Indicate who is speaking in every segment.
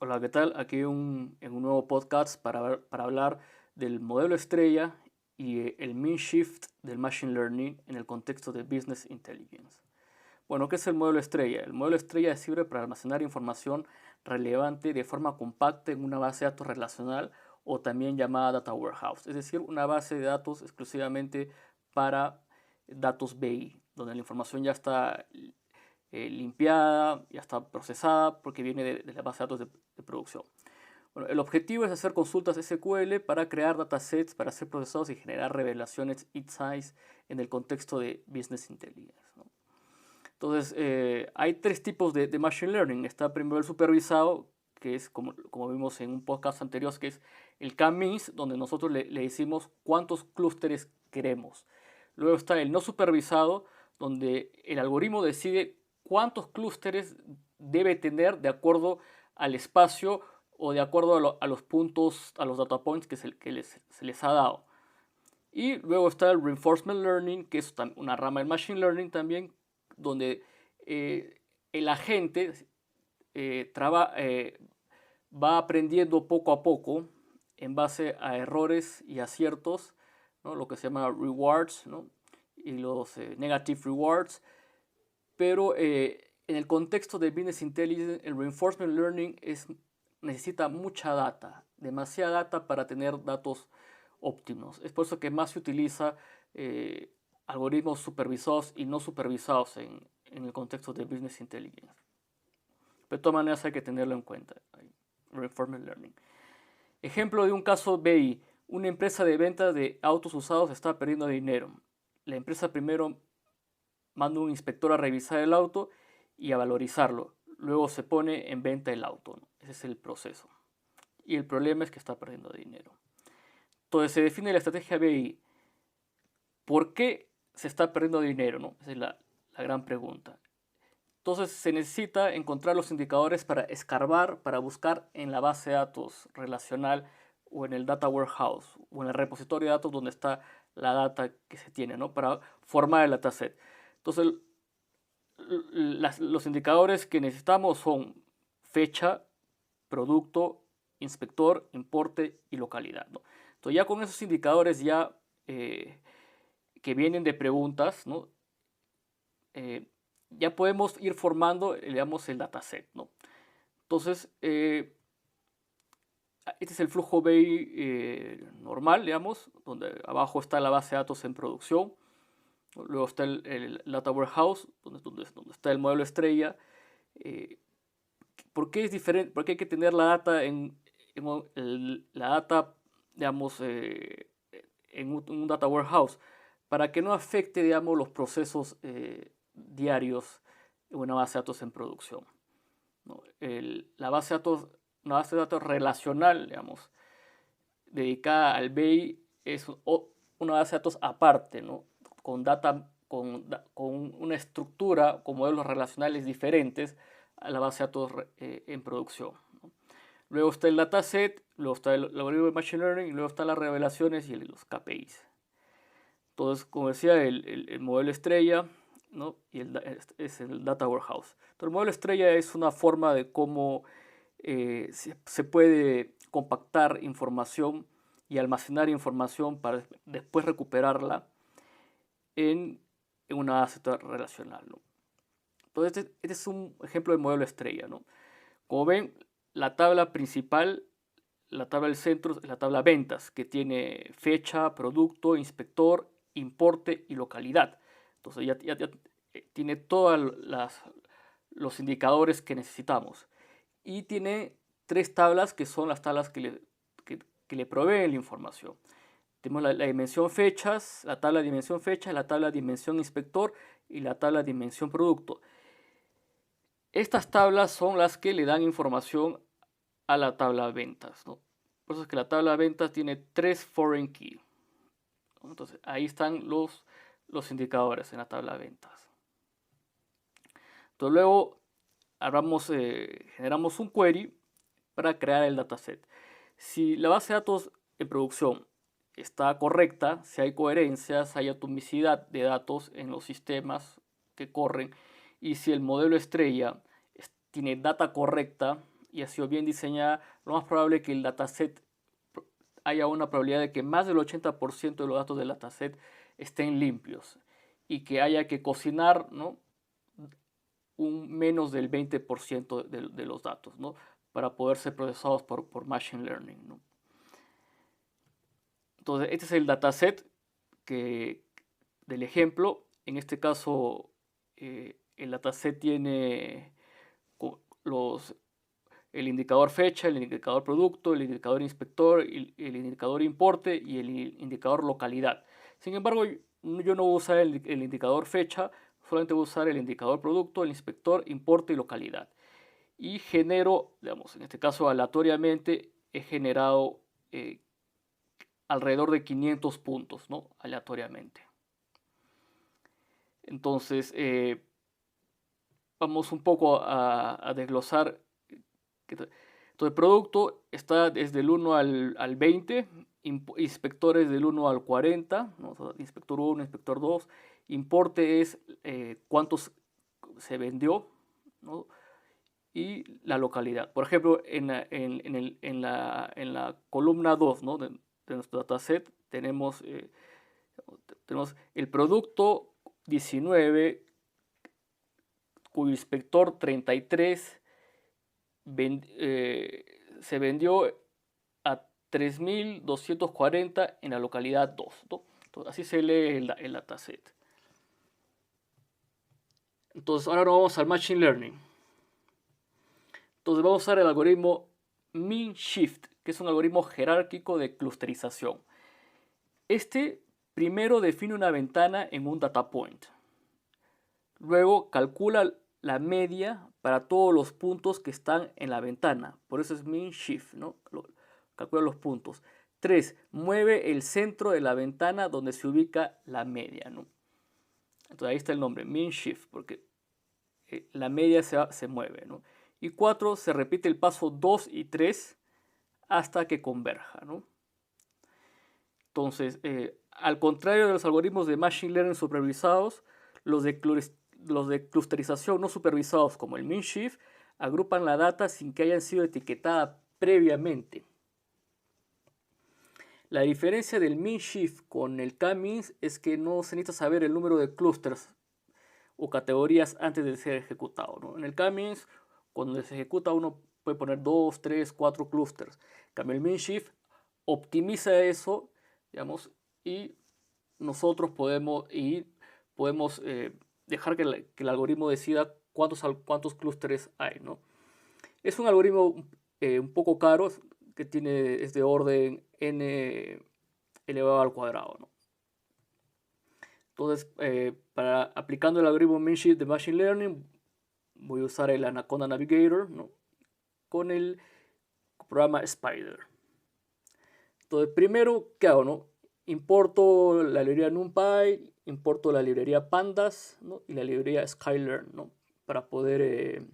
Speaker 1: Hola, ¿qué tal? Aquí en un nuevo podcast para hablar del modelo estrella y el mean shift del Machine Learning en el contexto de Business Intelligence. Bueno, ¿qué es el modelo estrella? El modelo estrella sirve para almacenar información relevante de forma compacta en una base de datos relacional o también llamada Data Warehouse, es decir, una base de datos exclusivamente para datos BI, donde la información ya está limpiada, ya está procesada porque viene de la base de datos de producción. Bueno, el objetivo es hacer consultas SQL para crear datasets para ser procesados y generar revelaciones insights en el contexto de Business Intelligence, ¿no? Entonces, hay tres tipos de Machine Learning. Está primero el supervisado, que es como vimos en un podcast anterior, que es el K-means, donde nosotros le decimos cuántos clústeres queremos. Luego está el no supervisado, donde el algoritmo decide cuántos clústeres debe tener de acuerdo al espacio o de acuerdo a los puntos, a los data points se les ha dado. Y luego está el Reinforcement Learning, que es una rama del Machine Learning también, donde el agente eh, traba- eh, va aprendiendo poco a poco en base a errores y aciertos, ¿no? Lo que se llama rewards, ¿no? Y los negative rewards. Pero en el contexto de Business Intelligence, el Reinforcement Learning necesita mucha data, demasiada data para tener datos óptimos. Es por eso que más se utiliza eh, algoritmos supervisados y no supervisados en el contexto de Business Intelligence. Pero de todas maneras hay que tenerlo en cuenta. Reinforcement Learning. Ejemplo de un caso BI. Una empresa de venta de autos usados está perdiendo dinero. La empresa primero manda un inspector a revisar el auto y a valorizarlo. Luego se pone en venta el auto, ¿no? Ese es el proceso. Y el problema es que está perdiendo dinero. Entonces se define la estrategia BI. ¿Por qué se está perdiendo dinero? ¿No? Esa es la gran pregunta. Entonces se necesita encontrar los indicadores para escarbar, para buscar en la base de datos relacional o en el data warehouse o en el repositorio de datos donde está la data que se tiene, ¿no? Para formar el dataset. Entonces los indicadores que necesitamos son fecha, producto, inspector, importe y localidad, ¿no? Entonces ya con esos indicadores ya que vienen de preguntas, ¿no? Eh, ya podemos ir formando, digamos, el dataset, ¿no? Entonces, este es el flujo BI normal, digamos, donde abajo está la base de datos en producción, ¿no? Luego está el Data Warehouse, donde está el modelo estrella. Eh, ¿Por qué es diferente? ¿Por qué hay que tener la data la data, digamos, en un data warehouse? Para que no afecte, digamos, los procesos diarios en una base de datos en producción, ¿no? Una base de datos relacional, digamos, dedicada al BI es una base de datos aparte, ¿no? Con una estructura, con modelos relacionales diferentes a la base de datos en producción, ¿no? Luego está el dataset, luego está el algoritmo de Machine Learning, y luego están las revelaciones y los KPIs. Entonces, como decía, el modelo estrella, ¿no? Y es el Data Warehouse. Entonces, el modelo estrella es una forma de cómo se puede compactar información y almacenar información para después recuperarla en, en una base relacional, ¿no? Entonces, este es un ejemplo de modelo estrella, ¿no? Como ven, la tabla principal, la tabla del centro, es la tabla ventas, que tiene fecha, producto, inspector, importe y localidad. Entonces ya tiene todos los indicadores que necesitamos. Y tiene tres tablas que son las tablas que le proveen la información. Tenemos la dimensión fechas, la tabla de dimensión fecha, la tabla de dimensión inspector y la tabla de dimensión producto. Estas tablas son las que le dan información a la tabla ventas, ¿no? Por eso es que la tabla ventas tiene tres foreign key, ¿no? Entonces ahí están los indicadores en la tabla ventas. Entonces luego generamos un query para crear el dataset. Si la base de datos en producción está correcta, si hay coherencia, si hay atomicidad de datos en los sistemas que corren y si el modelo estrella tiene data correcta, y ha sido bien diseñada, lo más probable es que el dataset haya una probabilidad de que más del 80% de los datos del dataset estén limpios y que haya que cocinar, ¿no?, un menos del 20% de los datos, ¿no?, para poder ser procesados por Machine Learning, ¿no? Entonces, este es el dataset del ejemplo. En este caso, el dataset tiene el indicador fecha, el indicador producto, el indicador inspector, el indicador importe y el indicador localidad. Sin embargo, yo no voy a usar el indicador fecha, solamente voy a usar el indicador producto, el inspector, importe y localidad. Y genero, digamos, en este caso aleatoriamente, he generado alrededor de 500 puntos, ¿no?, aleatoriamente. Entonces, vamos un poco a desglosar. Entonces, el producto está desde el 1 al 20, inspectores del 1 al 40, ¿no?, o sea, inspector 1, inspector 2, importe es cuántos se vendió, ¿no?, y la localidad. Por ejemplo, en la columna 2, ¿no?, de nuestro dataset tenemos el producto 19, cuyo inspector 33 se vendió a 3.240 en la localidad 2, ¿no? Entonces, así se lee el dataset. Entonces, ahora vamos al Machine Learning. Entonces, vamos a usar el algoritmo Min-Shift, que es un algoritmo jerárquico de clusterización. Este primero define una ventana en un data point. Luego calcula la media para todos los puntos que están en la ventana. Por eso es Min-Shift, ¿no? Calcula los puntos. 3. Mueve el centro de la ventana donde se ubica la media, ¿no? Entonces ahí está el nombre, Min-Shift, porque la media se mueve, ¿no? Y 4. Se repite el paso 2 y 3 hasta que converja, ¿no? Entonces, al contrario de los algoritmos de Machine Learning supervisados, los de clusterización no supervisados como el Min-Shift agrupan la data sin que hayan sido etiquetada previamente. La diferencia del Min-Shift con el K-Means es que no se necesita saber el número de clústeres o categorías antes de ser ejecutado, ¿no? En el K-Means, cuando se ejecuta, uno puede poner 2, 3, 4 clústeres. En cambio, el Min-Shift optimiza eso, digamos, y nosotros podemos dejar que el algoritmo decida cuántos clústeres hay, ¿no? Es un algoritmo un poco caro, que es de orden n elevado al cuadrado, ¿no? Entonces, aplicando el algoritmo Min-Shift de Machine Learning, voy a usar el Anaconda Navigator, ¿no?, con el programa Spider. Entonces, primero, ¿qué hago, no? Importo la librería NumPy, importo la librería Pandas, ¿no?, y la librería Sklearn, ¿no?, para poder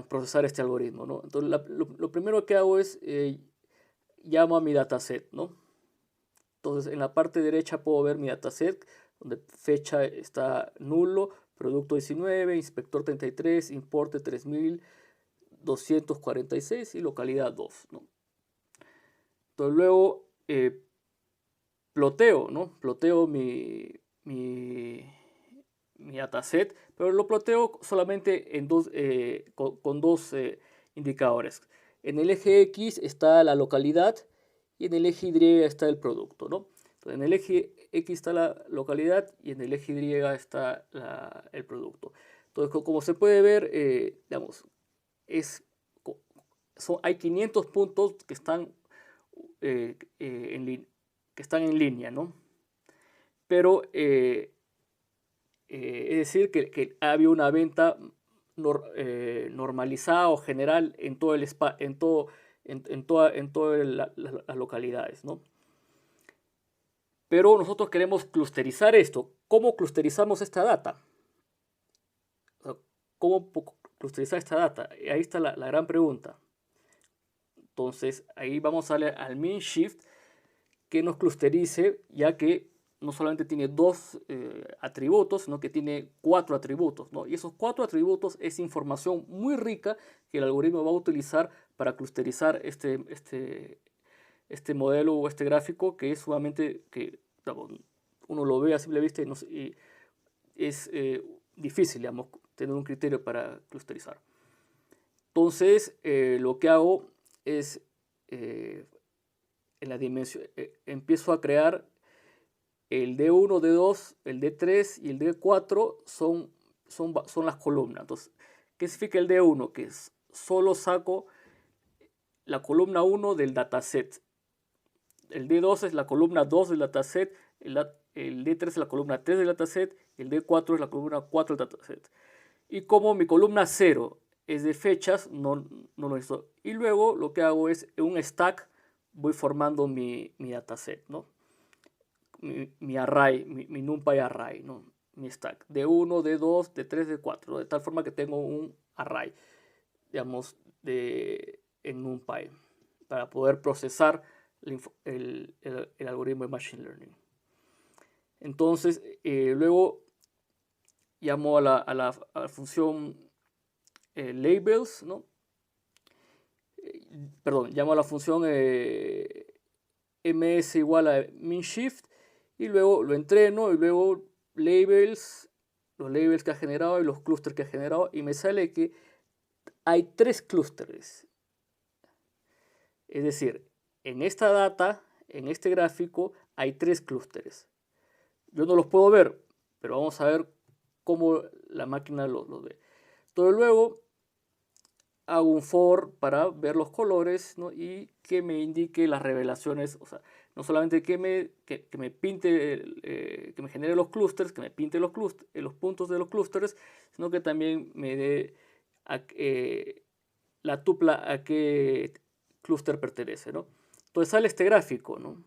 Speaker 1: procesar este algoritmo, ¿no? Entonces, lo primero que hago es llamo a mi dataset, ¿no? Entonces, en la parte derecha puedo ver mi dataset, donde fecha está nulo, producto 19, inspector 33, importe 3.246 y localidad 2, ¿no? Entonces, luego ploteo, ¿no? Ploteo mi dataset, pero lo ploteo solamente con dos indicadores. En el eje X está la localidad y en el eje Y está el producto, ¿no? Entonces, en el eje X está la localidad y en el eje Y está el producto. Entonces, como se puede ver, digamos, hay 500 puntos que están en línea, ¿no? Pero es decir que había una venta normalizada o general en todas las localidades, ¿no? Pero nosotros queremos clusterizar esto. ¿Cómo clusterizamos esta data? ¿Cómo clusterizar esta data? Ahí está la gran pregunta. Entonces, ahí vamos a darle al Min-Shift que nos clusterice, ya que no solamente tiene dos atributos, sino que tiene 4 atributos, ¿no? Y esos 4 atributos es información muy rica que el algoritmo va a utilizar para clusterizar este modelo o este gráfico, que es sumamente, que uno lo ve a simple vista y es difícil, digamos, tener un criterio para clusterizar. Entonces, lo que hago es, en la dimensión, empiezo a crear el D1, D2, el D3 y el D4 son las columnas. Entonces, ¿qué significa el D1? Que solo saco la columna 1 del dataset. El D2 es la columna 2 del dataset, el D3 es la columna 3 del dataset, y el D4 es la columna 4 del dataset. Y como mi columna 0 es de fechas, no lo necesito. Y luego lo que hago es, en un stack, voy formando mi dataset, ¿no? Mi array, mi NumPy array, ¿no? Mi stack, D1, D2, D3, D4, ¿no? De tal forma que tengo un array, digamos, en NumPy, para poder procesar el algoritmo de Machine Learning. Entonces, luego llamo a la función labels, ¿no? Perdón, llamo a la función ms igual a min_shift, y luego lo entreno, y luego labels, los labels que ha generado y los clústeres que ha generado, y me sale que hay 3 clústeres. Es decir, en esta data, en este gráfico, hay 3 clústeres. Yo no los puedo ver, pero vamos a ver cómo la máquina los ve. Entonces luego hago un for para ver los colores, ¿no? Y que me indique las revelaciones, o sea, no solamente que me pinte, que me genere los clústeres, que me pinte los puntos de los clústeres, sino que también me dé la tupla a qué clúster pertenece, ¿no? Entonces sale este gráfico, ¿no?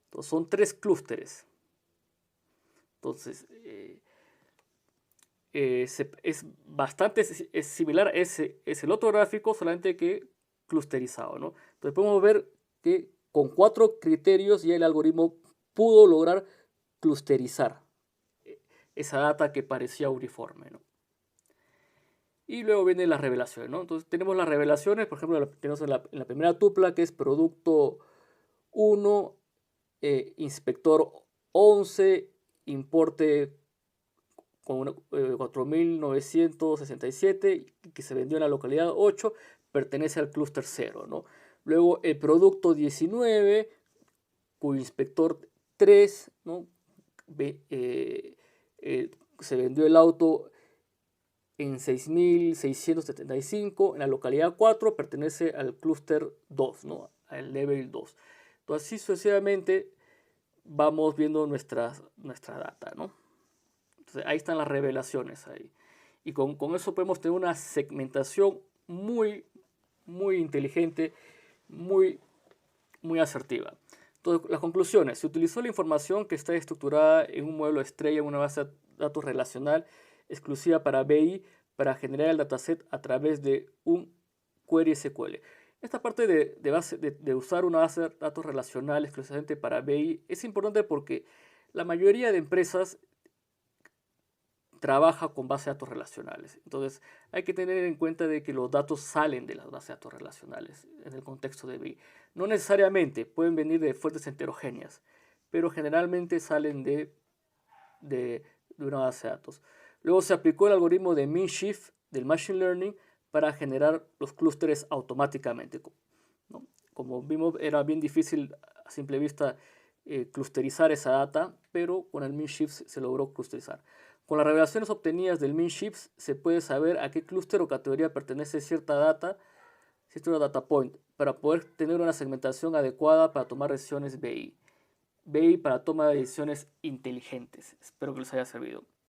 Speaker 1: Entonces son 3 clústeres. Entonces, es bastante similar, es el otro gráfico, solamente que clusterizado, ¿no? Entonces podemos ver que con 4 criterios ya el algoritmo pudo lograr clusterizar esa data que parecía uniforme, ¿no? Y luego vienen las revelaciones, ¿no? Entonces tenemos las revelaciones, por ejemplo, tenemos en la primera tupla, que es producto 1, inspector 11, importe con 4.967, que se vendió en la localidad 8, pertenece al clúster 0, ¿no? Luego el producto 19, cuyo inspector 3, ¿no? Se vendió el auto en 6.675, en la localidad 4, pertenece al clúster 2, ¿no? Al level 2. Entonces, así sucesivamente vamos viendo nuestra data, ¿no? Entonces, ahí están las revelaciones ahí. Y con eso podemos tener una segmentación muy inteligente, muy asertiva. Entonces, las conclusiones. Se utilizó la información que está estructurada en un modelo estrella, en una base de datos relacional exclusiva para BI, para generar el dataset a través de un query SQL. Esta parte de usar una base de datos relacional exclusivamente para BI es importante porque la mayoría de empresas trabaja con bases de datos relacionales. Entonces hay que tener en cuenta de que los datos salen de las bases de datos relacionales en el contexto de BI. No necesariamente pueden venir de fuentes heterogéneas, pero generalmente salen de una base de datos. Luego se aplicó el algoritmo de min_shift del Machine Learning para generar los clústeres automáticamente, ¿no? Como vimos, era bien difícil a simple vista clusterizar esa data, pero con el min_shift se logró clusterizar. Con las revelaciones obtenidas del min_shift se puede saber a qué clúster o categoría pertenece cierta data point, para poder tener una segmentación adecuada para tomar decisiones BI para toma de decisiones inteligentes. Espero que les haya servido.